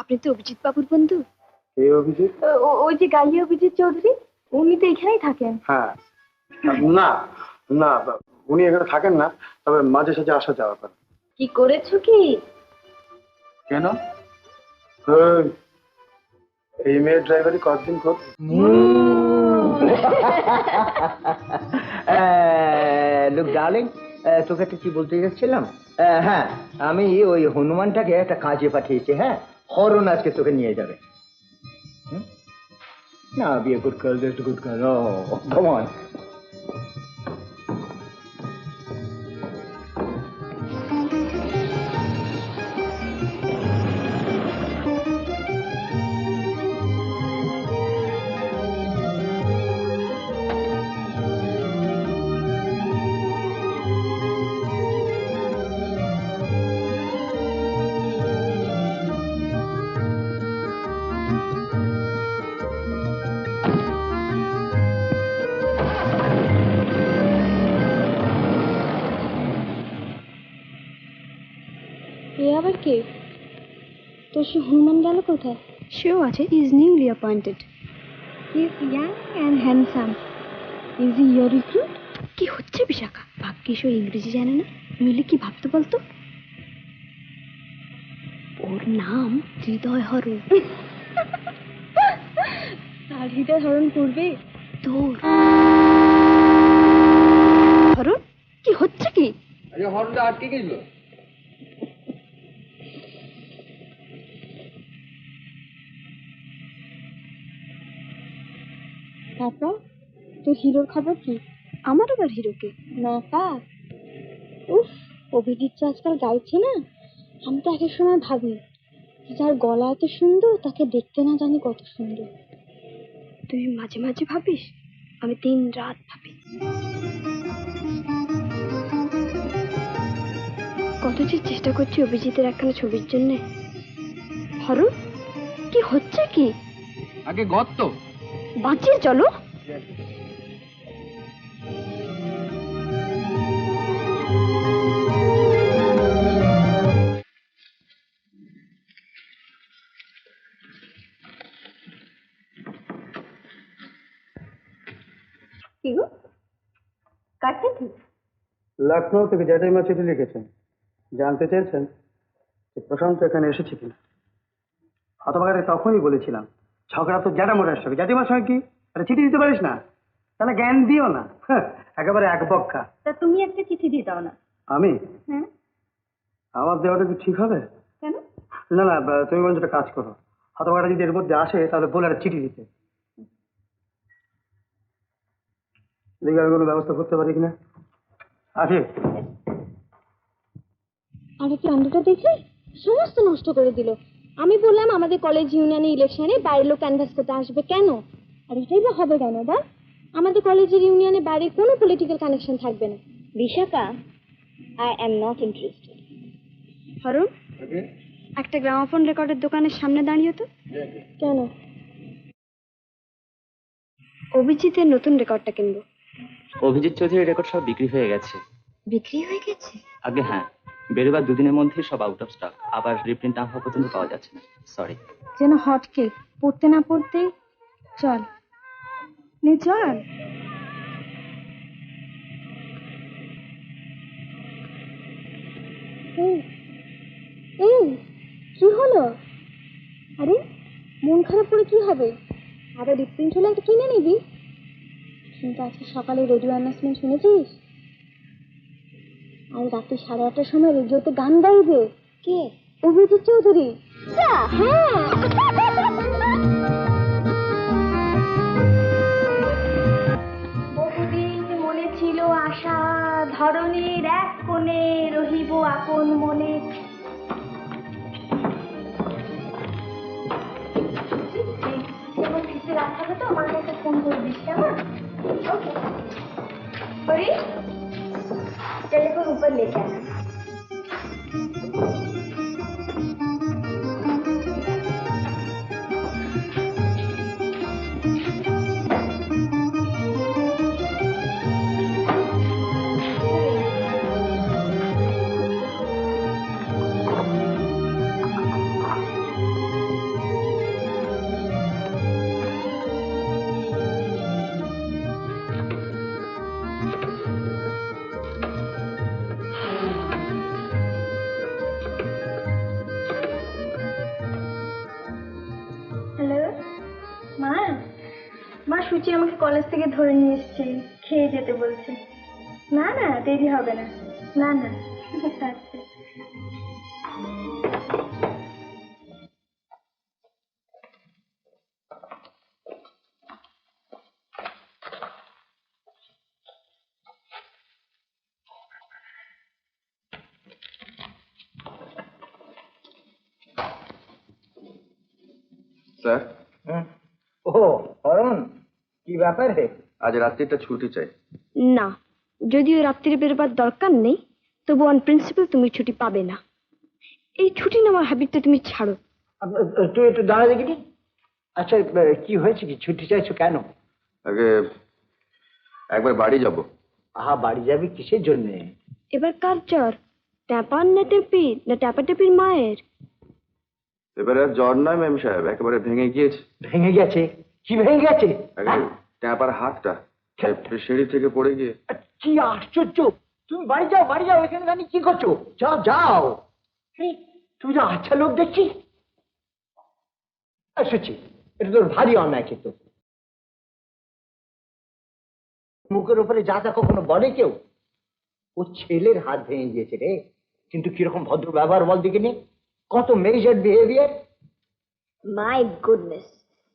আপনি তো অভিজিৎ বাবুর বন্ধু? এই অভিজিৎ? ওই যে গালি অভিজিৎ চৌধুরী, উনি তো এখানেই থাকেন। হ্যাঁ, না না, উনি এখানে থাকেন না, তবে মাঝে সাঝে আসা যাওয়া করেন। কি করেছো কি? কেন? এই মেয়ের ড্রাইভারি কতদিন কর? লুক ডার্লিং, তোকে একটা কি বলতে যাচ্ছিলাম। হ্যাঁ, আমি ওই হনুমানটাকে একটা কাজে পাঠিয়েছি। হ্যাঁ, হরণ আজকে তোকে নিয়ে যাবে। না, be a good girl, just good girl. Oh come on. এ আবার কে? তো সে হনুমান গেল কোথায়? সেও আছে, is newly appointed. Is young and handsome. Is he your recruit? কি হচ্ছে বিশাখা? ভাগ্যিস ও ইংরেজি জানে না, নইলে কি ভাবতে বলতো? ওর নাম হৃদয় হরণ। আর হৃদয় হরণ করবে তোর। হরণ কি হচ্ছে কি? আরে হরণটা আটকে গেল। তারপর তোর হিরোর খবর কি? আমার আবার হিরোকে না কা? উফ, অভিজিৎ আজকাল গাইছে না। আমি তো একের সময় ভাবি যার গলা এত সুন্দর তাকে দেখতে না জানি কত সুন্দর। তুই মাঝে মাঝে ভাবিস? আমি দিন রাত ভাবি। কত যে চেষ্টা করছি অভিজিতের একখানা ছবির জন্য। হরণ কি হচ্ছে কি? আগে গর্ত বাঁচিয়ে চলো। কি গো, কাটছে কি? লখনৌ থেকে জ্যাঠাইমা চিঠি লিখেছেন, জানতে চেয়েছেন যে প্রশান্ত এখানে এসেছে কিনা। হতভাগারে তখনই বলেছিলাম ঝগড়া তো জ্যাঠামশাইয়ের সঙ্গে, জ্যাঠিমার সঙ্গে কি একটা চিঠি দিতে পারিস না? তাহলে জ্ঞান দিও না, একেবারে এক বক্কা। তা তুমি একটা চিঠি দিয়ে দাও না। আমি? হ্যাঁ। আমার দেওয়াটা কি ঠিক হবে? কেন? না না, তুমি বরঞ্চ একটা কাজ করো, হতভাগাটা যদি এর মধ্যে আসে তাহলে বলে একটা চিঠি দিতে। দেখি আমি কোনো ব্যবস্থা করতে পারি কিনা। আসি। আরে কাণ্ডটা দেখে সমস্ত নষ্ট করে দিল। আমি বললাম আমাদের কলেজ ইউনিয়নে ইলেকশনে বাইরের লোক ক্যানভাস করতে আসবে কেন? আর এটাই বা হবে কেন? বা আমাদের কলেজের ইউনিয়নে বাইরে কোনো পলিটিক্যাল কানেকশন থাকবে না। Bishakha, I am not interested. Haran, একটা গ্রামাফোন রেকর্ডের দোকানের সামনে দাঁড়িয়ে তো। কেন? অভিজিতের নতুন রেকর্ডটা কিনবো। অভিজিৎ চৌধুরীর রেকর্ড সব বিক্রি হয়ে গেছে। বিক্রি হয়ে গেছে? আগে হ্যাঁ, বেরোবার দুদিনের মধ্যে সব আউট অফ স্টক। আবার রিপ্রিন্ট না হওয়া পর্যন্ত পাওয়া যাচ্ছে না। সরি। যেন হট কেক, পড়তে না পড়তে। চল নে চল। এই এই কি হলো? আরে মন খারাপ করে কি হবে? আবার রিপ্রিন্ট হলে একটা কিনে নিবি। কিন্তু আজকে সকালে রেডিও অ্যানাউন্সমেন্ট শুনেছিস? আজ রাত্রি 8:30টার সময় রেডিওতে গান গাইবে। কে? অভিজিৎ চৌধুরী। হ্যাঁ, বহুদিন মনে ছিল আশা, ধরনের এক কোণে রহিব আপন মনে। রাস্তা তো আমার কাছে ফোন করে দিস কেমন? ओके, टेलीफोन ऊपर लेके आना। রুচি আমাকে কলেজ থেকে ধরে নিয়ে এসছে, খেয়ে যেতে বলছে। না না, দেরি হবে না। না না, আচ্ছা। স্যার, ও অরুণ, কি ব্যাপার রে? আজ রাত্রিটা ছুটি চাই। না, যদিও রাত্রিরে বেরোবার দরকার নেই, তবু অন প্রিন্সিপাল তুমি ছুটি পাবে না। এই ছুটি নেওয়ার হ্যাবিটটা তুমি ছাড়ো। তুই একটু দাঁড়া দেখিনি। আচ্ছা, কি হয়েছে, কি ছুটি চাইছো কেন? আগে একবার বাড়ি যাব। আহা, বাড়ি যাবি কিসের জন্য? এবার কার জ্বর? ট্যাপার না টেপি না ট্যাপা টেপির মায়ের? এবারে আর জ্বর নয় ম্যাম সাহেব, একেবারে ভেঙে গিয়েছে। ভেঙে গেছে? কি ভেঙে গেছে? আগে ট্যাপার হাতটা সিঁড়ি থেকে পড়ে গিয়ে। কি আশ্চর্য! তুমি বাড়ি যাও, বাড়ি যাও, এখানে দাঁড়িয়ে কি করছো? যাও যাও। তুমি তো আচ্ছা লোক দেখছি। আসছি, এটা তোর ভারী অন্যায় কিন্তু। মুখের উপরে যা তা কখনো বলে কেউ? ও ছেলের হাত ভেঙে গিয়েছে রে, কিন্তু কিরকম ভদ্র ব্যবহার বল দেখিনি, কত measure behaviour. My goodness.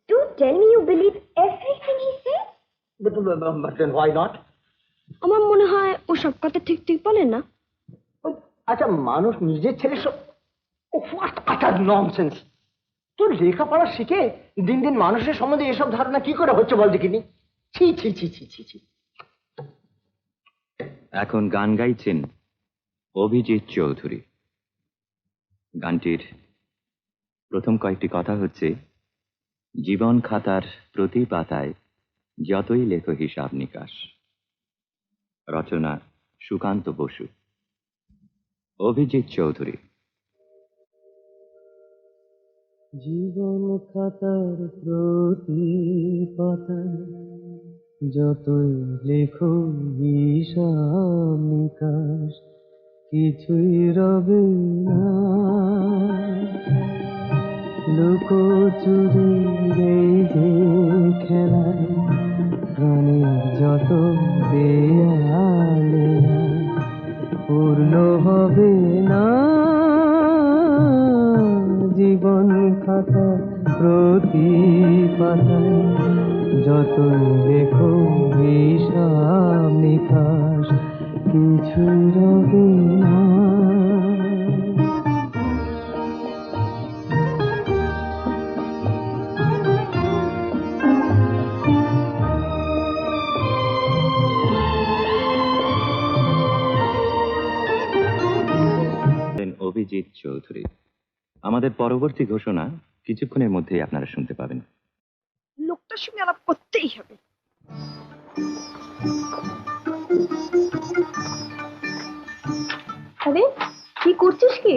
Do tell me you believe everything he says? But then why not? আমার মনে হয় ও সব কথা ঠিক ঠিক বলে না। আচ্ছা, মানুষ নিজের ছেলে সব আটার ননসেন্স। তোর লেখাপড়া শিখে দিন দিন মানুষের সম্বন্ধে এসব ধারণা কি করে হচ্ছে বল দেখিনি? ছি ছি ছি ছি ছি ছি। এখন গান গাইছেন অভিজিৎ চৌধুরী। গানটির প্রথম কয়েকটি কথা হচ্ছে, জীবন খাতার প্রতি পাতায় যতই লেখো হিসাব নিকাশ। রচনা সুকান্ত বসু। অভিজিৎ চৌধুরী। জীবন খাতার প্রতি পাতায় যতই লেখো হিসাব নিকাশ, কিছুই রবে না। লুকোচুরি এই যে খেলায় প্রাণের যত দেয়ালে পূর্ণ হবে না। জীবন খাতা প্রতি পাতায় যতই লেখো হিসাব নিকাশ, কিছুই রবে না। অভিজিৎ চৌধুরী। আমাদের পরবর্তী ঘোষণা কিছুক্ষণের মধ্যেই আপনারা শুনতে পাবেন। লোকটার সঙ্গে আলাপ করতেই হবে। আরে কি করছিস কি?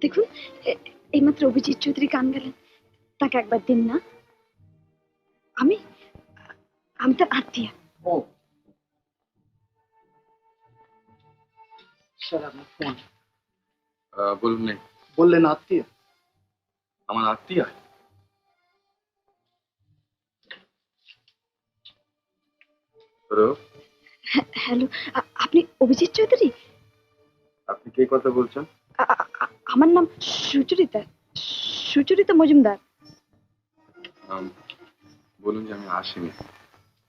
দেখুন, এইমাত্র অভিজিৎ চৌধুরী গান গেলেন, তাকে একবার দিন না। আমি আমি তার আত্মীয়া। ও স্যার, আপনার ফোন। বলুন নেই। বললেন আত্মীয়? আমার আত্মীয়? হ্যালো, আপনি অভিজিৎ চৌধুরী? আপনি কে কথা বলছেন? আমার নাম সুচরিতা, সুচরিতা মজুমদার। বলুন যে আমি আসিনি,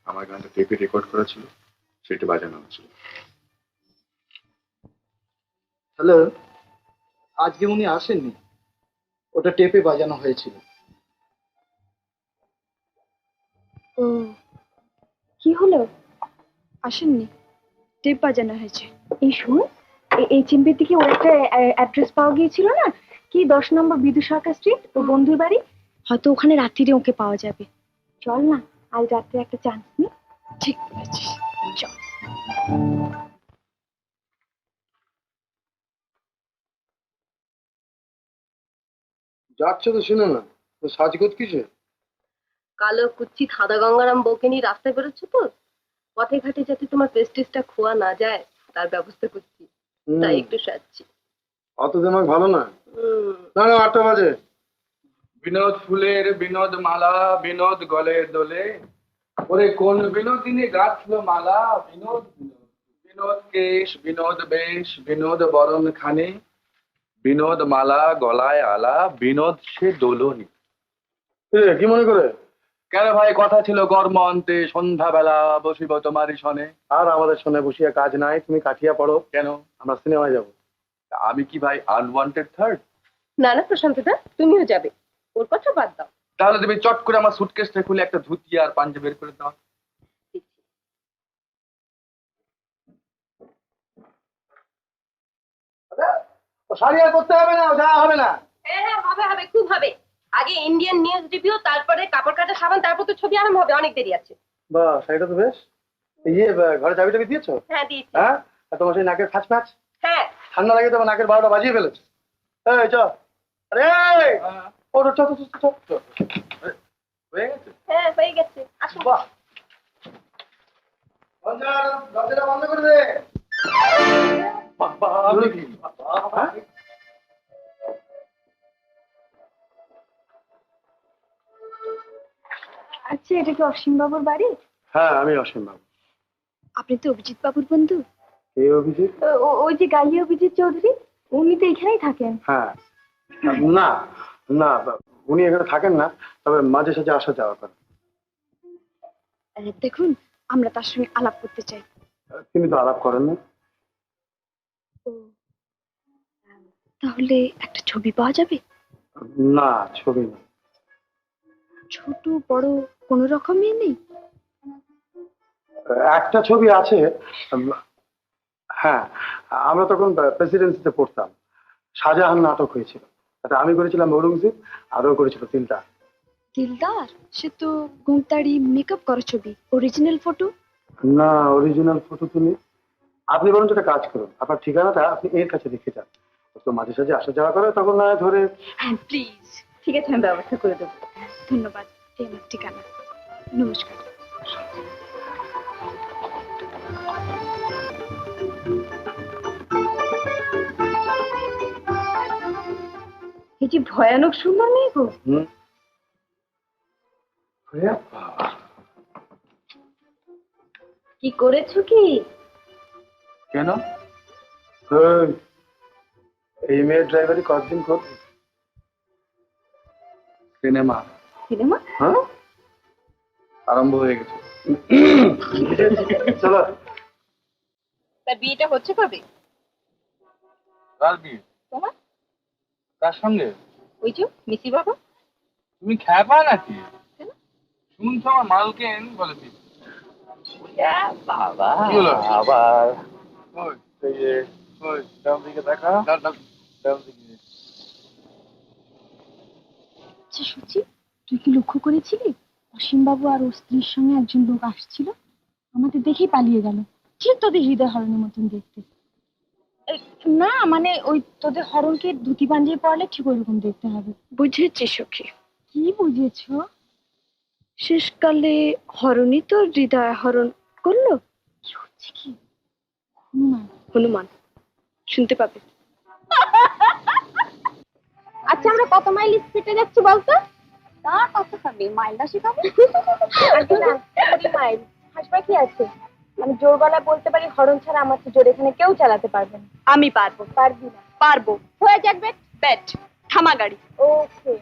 আমার গানটা টেপে রেকর্ড করা ছিল, সেটা বাজানো হচ্ছিল। হ্যালো, আজকে উনি আসেননি, ওটা টেপে বাজানো হয়েছিল। ও, কি হলো? আসেননি? টেপ বাজানো হয়েছে। এই শোন, এই চিম্পির দিকে ওর একটা অ্যাড্রেস পাওয়া গিয়েছিল না, কি 10 নম্বর বিদু সরকার স্ট্রিট, ওর বন্ধুর বাড়ি। হয়তো ওখানে রাত্রিরে ওকে পাওয়া যাবে। চল না, আজ রাত্রে একটা চান্স নি। ঠিক বলেছিস, চল। যাচ্ছে তো শুনে না, তো সাজগোজ কিসে? কালো কুচ্ছি সাদা গঙ্গারাম বউকে নিয়ে রাস্তায় বেরোচ্ছ তো, পথে ঘাটে যাতে তোমার প্রেস্টিজটা খোয়া না যায় তার ব্যবস্থা করছি, তাই একটু সাজছি। অত দিমাগ ভালো না। হুম। না না, 8টা বাজে। বিনোদ ফুলের বিনোদ মালা বিনোদ গলে দোলে, ওরে কোন বিনোদিনী গাঁথলো মালা, বিনোদ বিনোদ বিনোদ কেশ বিনোদ বেশ বিনোদ বরণ খানে, বিনোদ মালা গলায় আলা বিনোদ সে দোলনি। কি মনে করে? কেন ভাই, কথা ছিল কর্ম অন্তে সন্ধ্যাবেলা বসিব তোমারই সনে। আর আমাদের সঙ্গে বসিয়া কাজ নাই, তুমি কাঠিয়া পড়ো। কেন, আমরা সিনেমায় যাব। আমি কি ভাই আনওয়ান্টেড থার্ড? না না প্রশান্তদা, তুমিও যাবে, ওর কথা বাদ দাও। তাহলে তুমি চট করে আমার সুটকেসটা খুলে একটা ধুতি আর পাঞ্জাবি বের করে দাও। শাড়ি আর করতে হবে না, যা হবে না। হ্যাঁ হ্যাঁ, হবে হবে, খুব হবে। আগে ইন্ডিয়ান নিউজ রিভিউ, তারপরে কাপড় কাটা সাবান, তারপর তো ছবি আরম্ভ হবে, অনেক দেরি আছে। বাহ, শাড়িটা তো বেশ। ঘরে চাবি টাবি দিয়েছো? হ্যাঁ দিয়েছি। হ্যাঁ, আর তোমার সেই নাকের ফাঁচ ফাঁচ হ্যাঁ। ঠান্ডা লাগে, তোমার নাকের 12টা বাজিয়ে ফেলেছে। এই চ, আরে ওটা চ চ চ চ। হয়ে গেছে? হ্যাঁ হয়ে গেছে, আসুন। বাহ, রঞ্জন, দরজাটা বন্ধ করে দে। বাবা, আপনি কি? হ্যাঁ? আচ্ছা, এটা কি অসীম বাবুর বাড়ি? হ্যাঁ, আমি অসীম বাবু। আপনি তো অভিজিৎ বাবুর বন্ধু। এই অভিজিৎ? ওই যে গাইয়ে অভিজিৎ চৌধুরী, উনি তো এখানেই থাকেন। হ্যাঁ। না না, উনি এখানে থাকেন না, তবে মাঝে সাঝে আসা যাওয়া করেন। দেখুন, আমরা তার সঙ্গে আলাপ করতে চাই। তিনি তো আলাপ করেন না। ও, তাহলে একটা ছবি পাওয়া যাবে? না, ছবি না। ছোট বড় কোনো রকমই নেই? একটা ছবি আছে। হ্যাঁ, আমরা তখন প্রেসিডেন্সিতে পড়তাম। শাহজাহান নাটক হয়েছিল, তাতে আমি করেছিলাম ঔরঙ্গজেব, আর ও করেছিল দিলদার। দিলদার? সে তো ঘুমতাড়ি মেকআপ করা ছবি। Original photo? না, অরিজিনাল ফটো তুলি। আপনি বরঞ্চ একটা কাজ করুন, আপনার ঠিকানাটা আপনি এর কাছে লিখে যান। ও তো মাঝে সাঝে আসা যাওয়া করে, তখন না হয় ধরে। হ্যাঁ প্লিজ। ঠিক আছে, আমি ব্যবস্থা করে দেবো। ধন্যবাদ। এই আমার ঠিকানা। নমস্কার। এই যে ভয়ানক সুন্দর মেয়ে গো। হুম। কি করেছো কি? কেন? এই মেয়ের ড্রাইভারি কতদিন করবে? Cinema cinema? হ্যাঁ, আরম্ভ হয়ে গেছে। চলো। তার বিয়েটা হচ্ছে কবে? কার বিয়ে? তোমার? কার সঙ্গে? ওই যে মিসি বাবা। তুমি খ্যাপা নাকি? কেন? শুনছো আমার মালকেন বলেছি। বাবা কি হলো? আবার ওই, এই যে, ওই, ডান দিকে দেখা। ডান দিকে। আচ্ছা সুচি, তুই কি লক্ষ্য করেছিলি অসীম বাবু আর ওর স্ত্রীর সঙ্গে একজন লোক আসছিল? আমাদের দেখেই পালিয়ে গেল। ঠিক তোদের হৃদয় হরণের মতন দেখতে। না মানে ওই তোদের হরণকে ধুতি পাঞ্জাবি পরালে ঠিক ওইরকম দেখতে হবে। বুঝেছি সখী। কি বুঝেছ? শেষকালে হরণই তোর হৃদয় হরণ করলো। কি হচ্ছে কি? হনুমান। হনুমান শুনতে পাবে। আচ্ছা, আমরা কত মাইল স্পিডে যাচ্ছি বলতো? তা কত খাবি? মাইলটা শিখাবো। মাইল হাসবা কি আছে? আমি জোর গলায় বলতে পারি, হরণ ছাড়া আমার তো জোর এখানে কেউ চালাতে পারবে না। আমি পারবো। পারবি না? পারবো। হয়ে যাক বেট। বেট থামা গাড়ি। ওকে।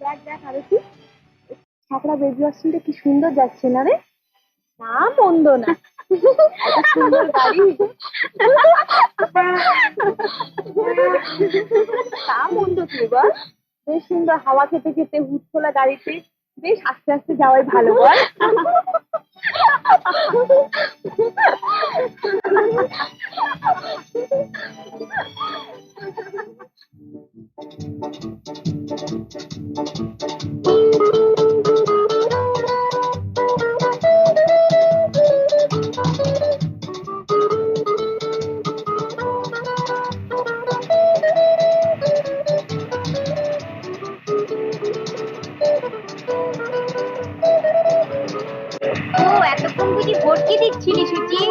দেখ দেখ আরো কি ঝগড়া বেবি অস্ট্রেলটা কি সুন্দর যাচ্ছে না রে? না মন্দ না, একটা সুন্দর গাড়ি। তা মন্দ কি বল? বেশ সুন্দর হাওয়া খেতে খেতে হুট খোলা গাড়িতে বেশ আস্তে আস্তে যাওয়াই ভালো বল। ও এতক্ষণ বুঝি ভর্তি দিচ্ছিলি সুচি?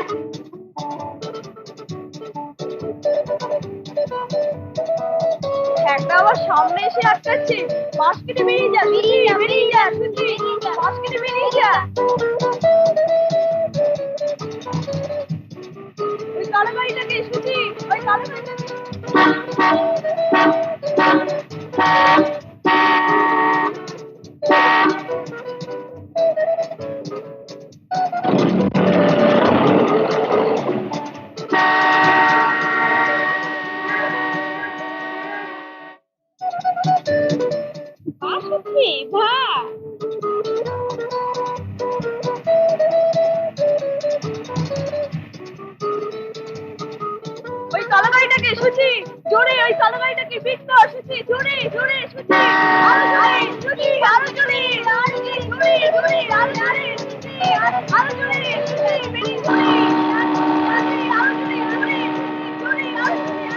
একটা আবার সামনে এসে আটকাচ্ছে। পাশ কেটে বেরিয়ে যা, বেরিয়ে যা সুচি, পাশ কেটে বেরিয়ে যা। ওই কালো গাড়িটাকে সুচি, ওই কালো গাড়িটাকে। ওই কালো গাড়িটাকে সুচি, জোরে ওই কালো গাড়িটাকে বিট কর সুচি, জোরে জোরে সুচি, আরো জোরে সুচি, আরো জোরে, আরো জোরে, জোরে আরো জোরে সুচি, আরো জোরে সুচি, বেরি জোরে, আরো জোরে, জোরে, জোরে আরো জোরে।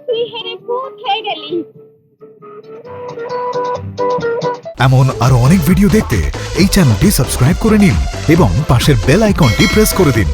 তুই হেরে ভূত হয়ে গেলি। এমন আরো অনেক ভিডিও দেখতে এই চ্যানেলটি সাবস্ক্রাইব করে নিন এবং পাশের বেল আইকনটি প্রেস করে দিন।